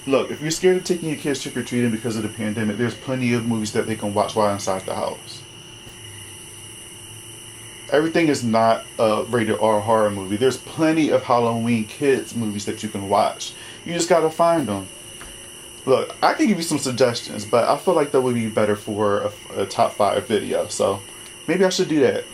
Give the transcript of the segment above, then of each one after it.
Look, if you're scared of taking your kids trick-or-treating because of the pandemic, there's plenty of movies that they can watch while inside the house. Everything is not a rated R horror movie. There's plenty of Halloween kids movies that you can watch. You just gotta find them. Look, I can give you some suggestions, but I feel like that would be better for a top 5 video. So maybe I should do that.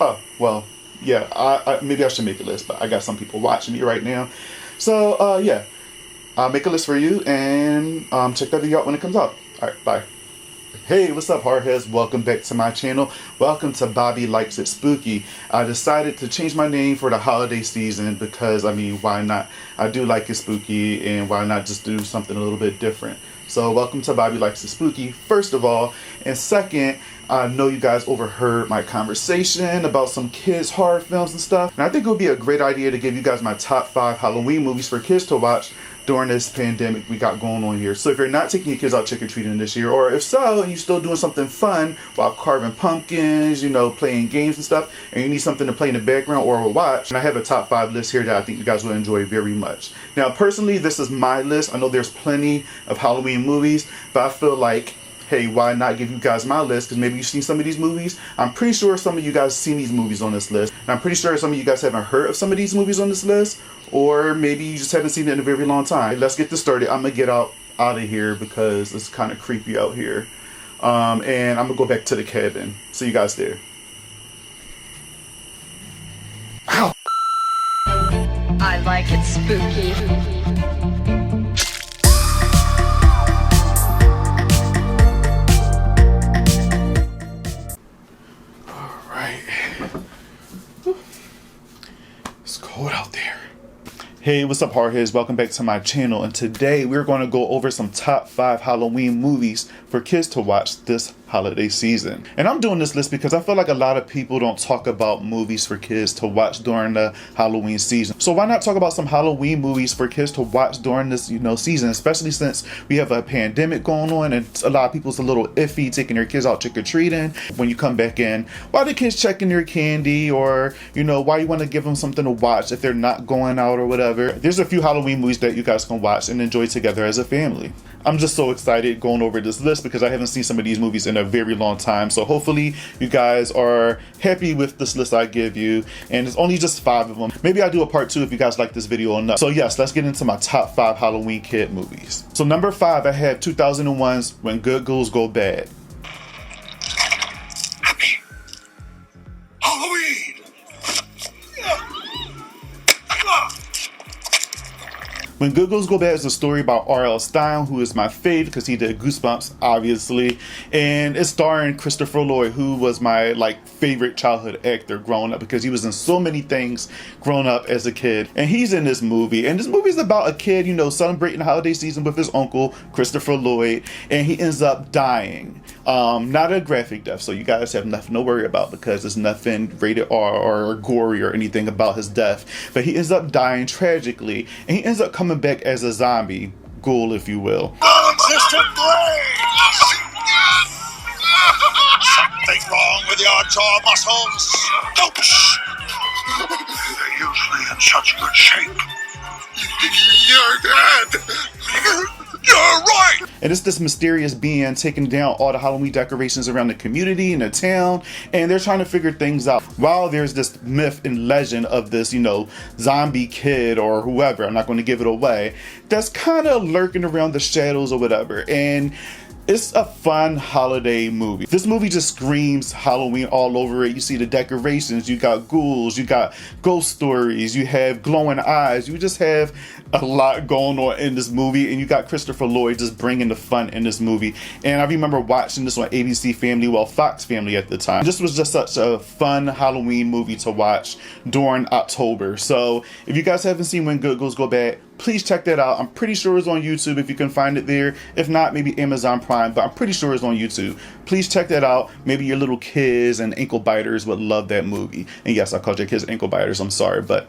Oh, well, yeah, maybe I should make a list, but I got some people watching me right now. So, yeah, I'll make a list for you and check that video out when it comes out. All right, bye. Hey, what's up, hardheads? Welcome back to my channel. Welcome to Bobby Likes It Spooky. I decided to change my name for the holiday season because, I mean, why not? I do like it spooky, and why not just do something a little bit different? So welcome to Bobby Likes It Spooky, first of all. And second, I know you guys overheard my conversation about some kids' horror films and stuff. And I think it would be a great idea to give you guys my top 5 Halloween movies for kids to watch during this pandemic we got going on here. So if you're not taking your kids out trick-or-treating this year, or if so, and you're still doing something fun while carving pumpkins, you know, playing games and stuff, and you need something to play in the background or watch, and I have a top 5 list here that I think you guys will enjoy very much. Now, personally, this is my list. I know there's plenty of Halloween movies, but I feel like, hey, why not give you guys my list? Because maybe you've seen some of these movies. I'm pretty sure some of you guys seen these movies on this list. And I'm pretty sure some of you guys haven't heard of some of these movies on this list. Or maybe you just haven't seen it in a very long time. Let's get this started. I'm going to get out of here because it's kind of creepy out here. And I'm going to go back to the cabin. See you guys there. Ow! I like it spooky. It's cold out there. Hey, what's up, hardheads? Welcome back to my channel, and today we're going to go over some top 5 Halloween movies for kids to watch this holiday season. And I'm doing this list because I feel like a lot of people don't talk about movies for kids to watch during the Halloween season. So why not talk about some Halloween movies for kids to watch during this, season, especially since we have a pandemic going on and a lot of people's a little iffy taking their kids out trick-or-treating. When you come back in, why the kids checking their candy, or, why you want to give them something to watch if they're not going out or whatever. There's a few Halloween movies that you guys can watch and enjoy together as a family. I'm just so excited going over this list because I haven't seen some of these movies in a very long time. So hopefully you guys are happy with this list I give you. And it's only just 5 of them. Maybe I'll do a part 2 if you guys like this video enough. So yes, let's get into my top 5 Halloween kid movies. So number 5, I have 2001's When Good Ghouls Go Bad. Happy Halloween! When Good Ghouls Go Bad is a story about R.L. Stine, who is my fave because he did Goosebumps, obviously. And it's starring Christopher Lloyd, who was my favorite childhood actor growing up because he was in so many things growing up as a kid. And he's in this movie. And this movie is about a kid, celebrating the holiday season with his uncle, Christopher Lloyd. And he ends up dying. Not a graphic death, so you guys have nothing to worry about because there's nothing rated R or gory or anything about his death. But he ends up dying tragically, and he ends up coming back as a zombie, ghoul if you will. Non-existent brain! Something wrong with your jaw muscles! Ouch! They're usually in such good shape. You're dead! You're right! And it's this mysterious being taking down all the Halloween decorations around the community and the town, and they're trying to figure things out. While there's this myth and legend of this, zombie kid or whoever, I'm not going to give it away, that's kind of lurking around the shadows or whatever. And it's a fun holiday movie. This movie just screams Halloween all over it. You see the decorations, you got ghouls, you got ghost stories, you have glowing eyes. You just have a lot going on in this movie, and you got Christopher Lloyd just bringing the fun in this movie. And I remember watching this on ABC Family, well, Fox Family at the time. This was just such a fun Halloween movie to watch during October. So if you guys haven't seen When Good Ghouls Go Bad, please check that out. I'm pretty sure it's on YouTube if you can find it there. If not, maybe Amazon Prime, but I'm pretty sure it's on YouTube. Please check that out. Maybe your little kids and ankle biters would love that movie. And yes, I called your kids ankle biters. I'm sorry, but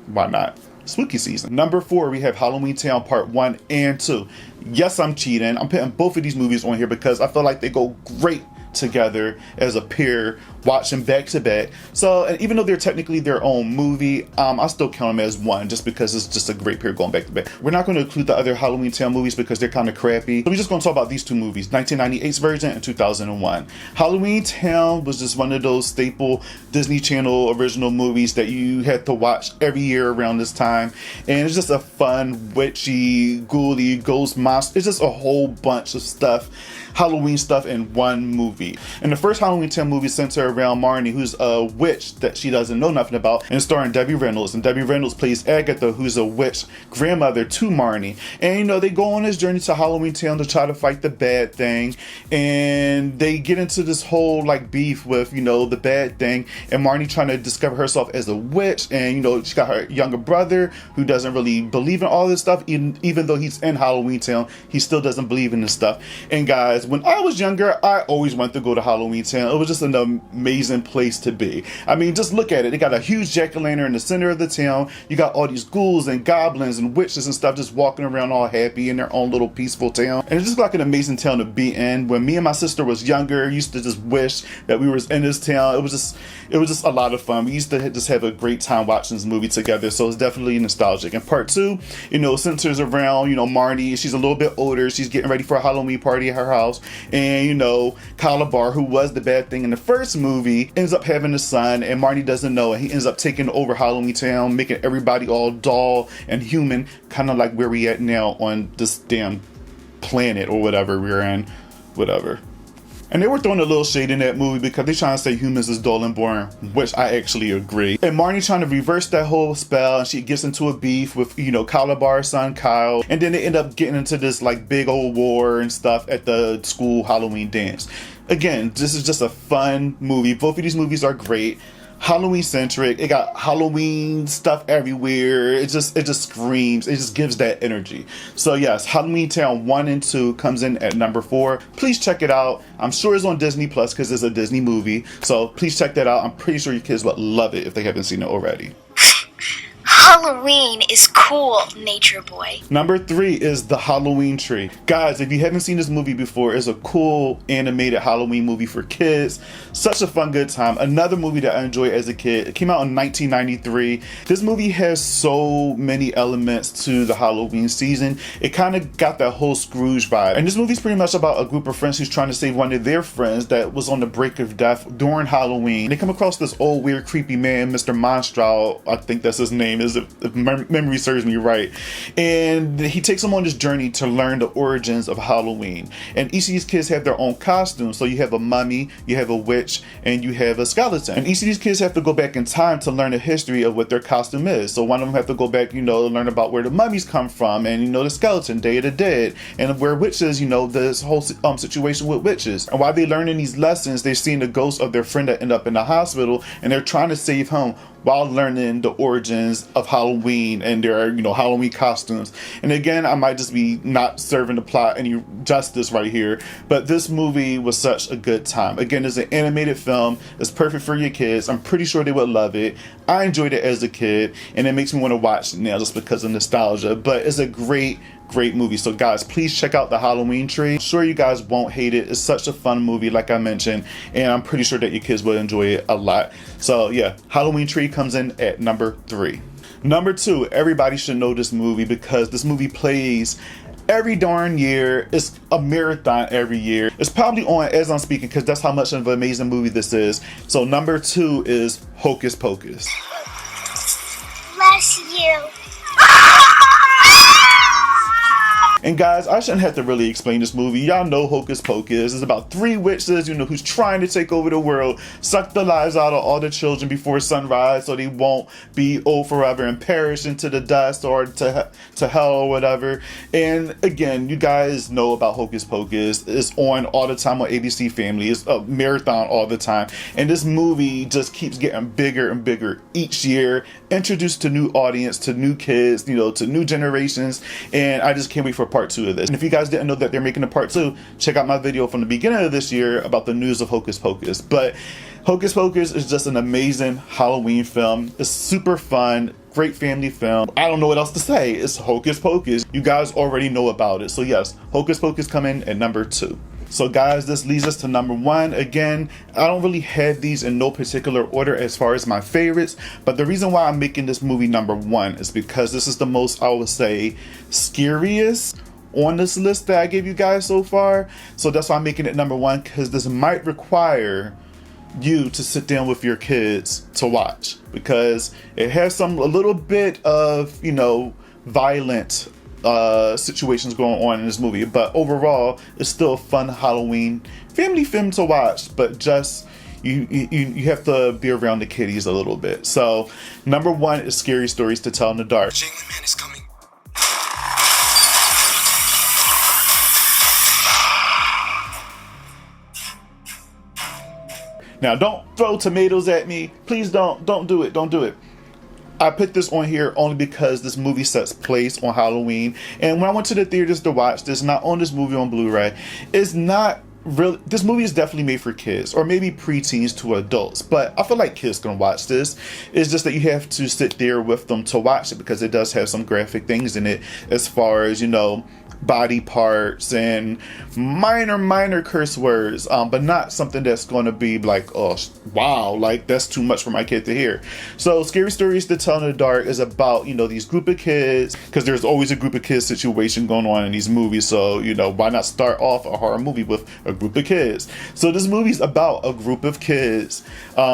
why not? Spooky season. Number 4, we have Halloweentown Part 1 and 2. Yes, I'm cheating. I'm putting both of these movies on here because I feel like they go great together as a pair watch them back to back. So, and even though they're technically their own movie, I still count them as one just because it's just a great pair going back to back. We're not going to include the other Halloweentown movies because they're kind of crappy. So we're just going to talk about these two movies, 1998's version and 2001. Halloweentown was just one of those staple Disney Channel original movies that you had to watch every year around this time. And it's just a fun, witchy, ghouly, ghost monster. It's just a whole bunch of stuff, Halloween stuff in one movie. And the first Halloweentown movie centers around Marnie, who's a witch that she doesn't know nothing about, and starring Debbie Reynolds. And Debbie Reynolds plays Agatha, who's a witch grandmother to Marnie. And you know, they go on this journey to Halloweentown to try to fight the bad thing. And they get into this whole like beef with, you know, the bad thing, and Marnie trying to discover herself as a witch. And you know, she got her younger brother who doesn't really believe in all this stuff, even though he's in Halloweentown, he still doesn't believe in this stuff. And guys, when I was younger, I always wanted to go to Halloweentown. It was just an amazing place to be. I mean, just look at it. They got a huge jack-o'-lantern in the center of the town. You got all these ghouls and goblins and witches and stuff just walking around all happy in their own little peaceful town. And it's just like an amazing town to be in. When me and my sister was younger, used to just wish that we was in this town. It was just a lot of fun. We used to just have a great time watching this movie together. So it's definitely nostalgic. And part two, you know, centers around, you know, Marnie. She's a little bit older. She's getting ready for a Halloween party at her house. And, you know, Calabar, who was the bad thing in the first movie, ends up having a son, and Marnie doesn't know, and he ends up taking over Halloweentown, making everybody all doll and human, kind of like where we at now on this damn planet or whatever we're in, whatever. And they were throwing a little shade in that movie because they're trying to say humans is dull and boring, which I actually agree. And Marnie trying to reverse that whole spell, and she gets into a beef with, you know, Calabar's son, Kyle. And then they end up getting into this like big old war and stuff at the school Halloween dance. Again, this is just a fun movie. Both of these movies are great. Halloween centric. It got Halloween stuff everywhere. It just screams. It just gives that energy. So yes, Halloweentown 1 and 2 comes in at number 4. Please check it out. I'm sure it's on Disney Plus because it's a Disney movie. So please check that out. I'm pretty sure your kids will love it if they haven't seen it already. Halloween is cool, Nature Boy. Number 3 is The Halloween Tree. Guys, if you haven't seen this movie before, it's a cool animated Halloween movie for kids. Such a fun, good time. Another movie that I enjoyed as a kid. It came out in 1993. This movie has so many elements to the Halloween season. It kind of got that whole Scrooge vibe. And this movie's pretty much about a group of friends who's trying to save one of their friends that was on the brink of death during Halloween. They come across this old, weird, creepy man, Mr. Monstrow. I think that's his name, if memory serves me right. And he takes them on this journey to learn the origins of Halloween. And each of these kids have their own costumes. So you have a mummy, you have a witch, and you have a skeleton. And each of these kids have to go back in time to learn the history of what their costume is. So one of them have to go back, you know, learn about where the mummies come from, and, you know, the skeleton, Day of the Dead, and where witches, you know, this whole situation with witches. And while they're learning these lessons, they're seeing the ghost of their friend that end up in the hospital, and they're trying to save him while learning the origins of Halloween and their, you know, Halloween costumes. And again, I might just be not serving the plot any justice right here, but this movie was such a good time. Again, it's an animated film. It's perfect for your kids. I'm pretty sure they would love it. I enjoyed it as a kid, and it makes me want to watch it now just because of nostalgia, but it's a great movie. So guys, please check out The Halloween Tree. I'm sure you guys won't hate it. It's such a fun movie, like I mentioned, and I'm pretty sure that your kids will enjoy it a lot. So yeah, Halloween Tree comes in at number 3. Number 2, everybody should know this movie because this movie plays every darn year. It's a marathon every year. It's probably on as I'm speaking because that's how much of an amazing movie this is. So number 2 is Hocus Pocus. Bless you. And guys, I shouldn't have to really explain this movie. Y'all know Hocus Pocus. It's about 3 witches, you know, who's trying to take over the world, suck the lives out of all the children before sunrise so they won't be old forever and perish into the dust or to hell or whatever. And again, you guys know about Hocus Pocus. It's on all the time on ABC Family. It's a marathon all the time. And this movie just keeps getting bigger and bigger each year, introduced to new audience, to new kids, you know, to new generations. And I just can't wait for part 2 of this. And if you guys didn't know that they're making a part 2, check out my video from the beginning of this year about the news of Hocus Pocus. But Hocus Pocus is just an amazing Halloween film. It's super fun, great family film. I don't know what else to say. It's Hocus Pocus. You guys already know about it. So yes, Hocus Pocus coming at number 2. So guys, this leads us to number 1. Again, I don't really have these in no particular order as far as my favorites, but the reason why I'm making this movie number 1 is because this is the most, I would say, scariest on this list that I gave you guys so far. So that's why I'm making it number 1, because this might require you to sit down with your kids to watch, because it has a little bit of, you know, violent situations going on in this movie, but overall it's still a fun Halloween family film to watch. But just you have to be around the kiddies a little bit. So number 1 is Scary Stories to Tell in the Dark. Jingling Man is coming. Now don't throw tomatoes at me, please. Don't do it. I put this on here only because this movie sets place on Halloween, and when I went to the theaters to watch this, not on this movie on Blu-ray, it's not really, this movie is definitely made for kids, or maybe preteens to adults, but I feel like kids can watch this. It's just that you have to sit there with them to watch it, because it does have some graphic things in it, as far as, you know, body parts and minor curse words, but not something that's going to be like, oh wow, like that's too much for my kid to hear. So Scary Stories to Tell in the Dark is about, you know, these group of kids, because there's always a group of kids situation going on in these movies, so, you know, why not start off a horror movie with a group of kids? So this movie's about a group of kids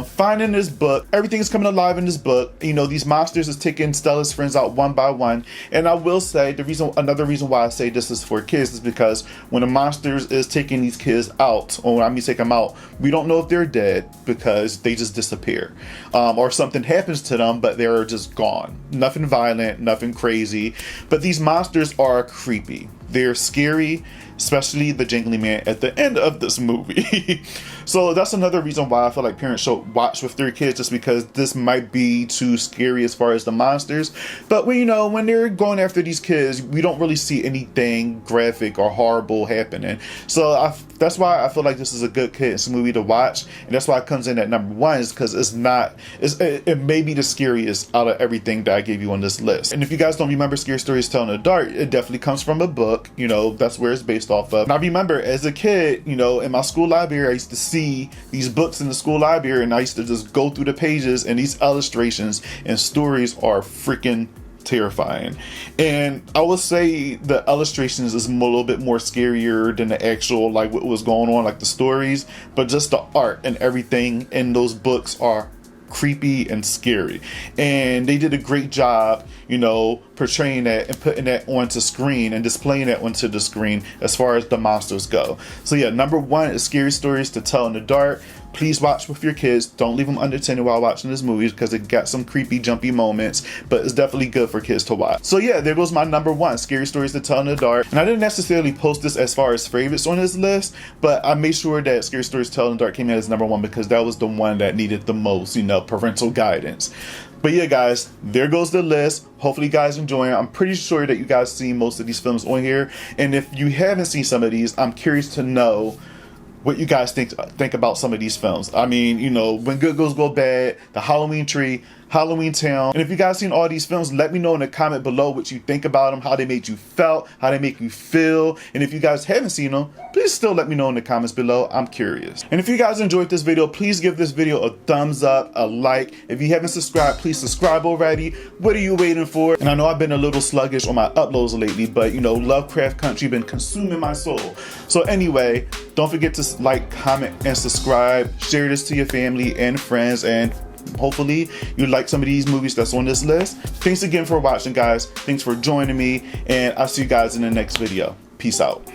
finding this book. Everything's coming alive in this book. You know, these monsters is taking Stella's friends out one by one, and I will say another reason why I say this is for kids is because when the monsters is taking these kids out, or when I mean take them out, we don't know if they're dead, because they just disappear, or something happens to them, but they're just gone. Nothing violent, nothing crazy, but these monsters are creepy. They're scary, especially the Jingling Man at the end of this movie. So that's another reason why I feel like parents should watch with their kids, just because this might be too scary as far as the monsters. But when, you know, when they're going after these kids, we don't really see anything graphic or horrible happening. So that's why I feel like this is a good kids movie to watch, and that's why it comes in at number 1, is because it may be the scariest out of everything that I gave you on this list. And if you guys don't remember Scary Stories to Tell in the Dark, it definitely comes from a book. You know, that's where it's based off of. And I remember as a kid, you know, in my school library, I used to see these books in the school library, and I used to just go through the pages, and these illustrations and stories are freaking terrifying. And I would say the illustrations is a little bit more scarier than the actual, like, what was going on, like the stories, but just the art and everything in those books are creepy and scary, and they did a great job, you know, portraying that and putting that onto screen and displaying that onto the screen as far as the monsters go. So yeah, number 1 is Scary Stories to Tell in the Dark. Please watch with your kids. Don't leave them unattended while watching this movie, because it got some creepy, jumpy moments, but it's definitely good for kids to watch. So yeah, there goes my number 1, Scary Stories to Tell in the Dark. And I didn't necessarily post this as far as favorites on this list, but I made sure that Scary Stories to Tell in the Dark came in as number 1, because that was the one that needed the most, you know, parental guidance. But yeah, guys, there goes the list. Hopefully you guys enjoy it. I'm pretty sure that you guys seen most of these films on here, and if you haven't seen some of these, I'm curious to know what you guys think about some of these films. I mean, you know, When Good Goes Go Bad, The Halloween Tree, Halloweentown. And if you guys seen all these films, let me know in the comment below what you think about them, how they made you felt, how they make you feel. And if you guys haven't seen them, please still let me know in the comments below. I'm curious. And if you guys enjoyed this video, please give this video a thumbs up, a like. If you haven't subscribed, please subscribe already. What are you waiting for? And I know I've been a little sluggish on my uploads lately, but you know, Lovecraft Country been consuming my soul. So anyway, don't forget to like, comment, and subscribe. Share this to your family and friends, and hopefully you like some of these movies that's on this list. Thanks again for watching, guys. Thanks for joining me, and I'll see you guys in the next video. Peace out.